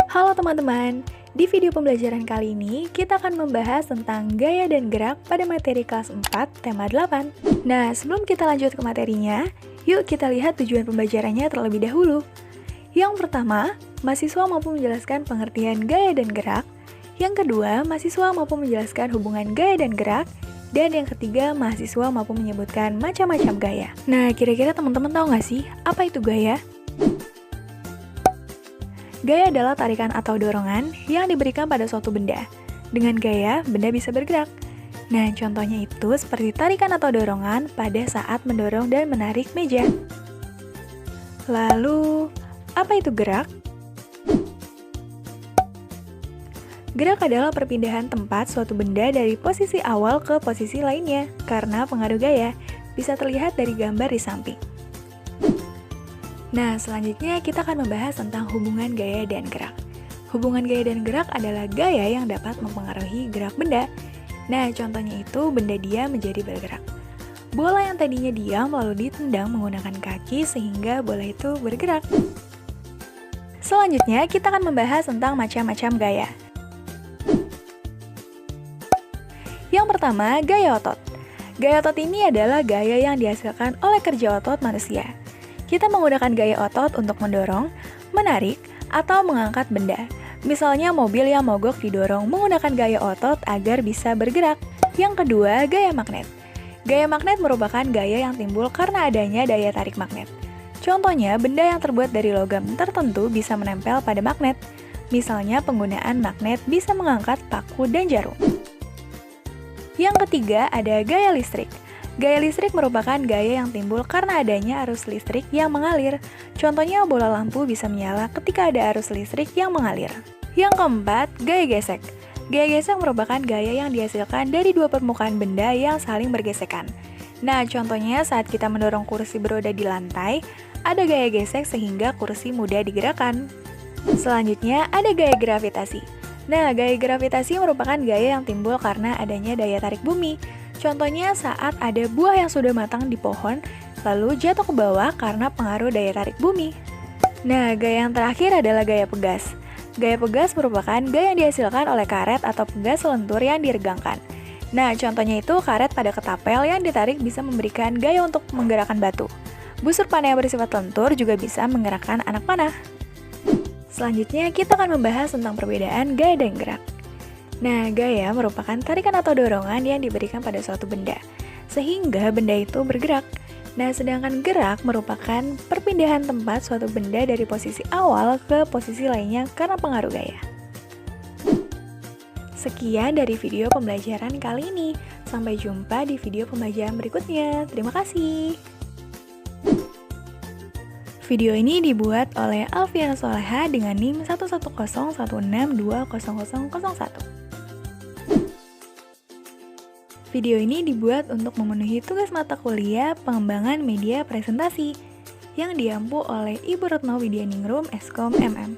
Halo teman-teman, di video pembelajaran kali ini kita akan membahas tentang gaya dan gerak pada materi kelas 4, tema 8. Nah, sebelum kita lanjut ke materinya, yuk kita lihat tujuan pembelajarannya terlebih dahulu. Yang pertama, mahasiswa mampu menjelaskan pengertian gaya dan gerak. Yang kedua, mahasiswa mampu menjelaskan hubungan gaya dan gerak. Dan yang ketiga, mahasiswa mampu menyebutkan macam-macam gaya. Nah, kira-kira teman-teman tahu nggak sih, apa itu gaya? Gaya adalah tarikan atau dorongan yang diberikan pada suatu benda. Dengan gaya, benda bisa bergerak. Nah, contohnya itu seperti tarikan atau dorongan pada saat mendorong dan menarik meja. Lalu, apa itu gerak? Gerak adalah perpindahan tempat suatu benda dari posisi awal ke posisi lainnya karena pengaruh gaya. Bisa terlihat dari gambar di samping. Nah, selanjutnya kita akan membahas tentang hubungan gaya dan gerak. Hubungan gaya dan gerak adalah gaya yang dapat mempengaruhi gerak benda. Nah, contohnya itu benda diam menjadi bergerak. Bola yang tadinya diam lalu ditendang menggunakan kaki sehingga bola itu bergerak. Selanjutnya, kita akan membahas tentang macam-macam gaya. Yang pertama, gaya otot. Gaya otot ini adalah gaya yang dihasilkan oleh kerja otot manusia. Kita menggunakan gaya otot untuk mendorong, menarik, atau mengangkat benda. Misalnya mobil yang mogok didorong menggunakan gaya otot agar bisa bergerak. Yang kedua, gaya magnet. Gaya magnet merupakan gaya yang timbul karena adanya daya tarik magnet. Contohnya, benda yang terbuat dari logam tertentu bisa menempel pada magnet. Misalnya penggunaan magnet bisa mengangkat paku dan jarum. Yang ketiga, ada gaya listrik. Gaya listrik merupakan gaya yang timbul karena adanya arus listrik yang mengalir. Contohnya bola lampu bisa menyala ketika ada arus listrik yang mengalir. Yang keempat, gaya gesek. Gaya gesek merupakan gaya yang dihasilkan dari dua permukaan benda yang saling bergesekan. Nah, contohnya saat kita mendorong kursi beroda di lantai, ada gaya gesek sehingga kursi mudah digerakkan. Selanjutnya, ada gaya gravitasi. Nah, gaya gravitasi merupakan gaya yang timbul karena adanya daya tarik bumi. Contohnya saat ada buah yang sudah matang di pohon, lalu jatuh ke bawah karena pengaruh daya tarik bumi. Nah, gaya yang terakhir adalah gaya pegas. Gaya pegas merupakan gaya yang dihasilkan oleh karet atau pegas lentur yang diregangkan. Nah, contohnya itu karet pada ketapel yang ditarik bisa memberikan gaya untuk menggerakkan batu. Busur panah yang bersifat lentur juga bisa menggerakkan anak panah. Selanjutnya, kita akan membahas tentang perbedaan gaya dan gerak. Nah, gaya merupakan tarikan atau dorongan yang diberikan pada suatu benda, sehingga benda itu bergerak. Nah, sedangkan gerak merupakan perpindahan tempat suatu benda dari posisi awal ke posisi lainnya karena pengaruh gaya. Sekian dari video pembelajaran kali ini. Sampai jumpa di video pembelajaran berikutnya. Terima kasih. Video ini dibuat oleh Alfiana Soleha dengan NIM 11016200001. Video ini dibuat untuk memenuhi tugas mata kuliah pengembangan media presentasi yang diampu oleh Ibu Retno Widyaningrum Eskom MM.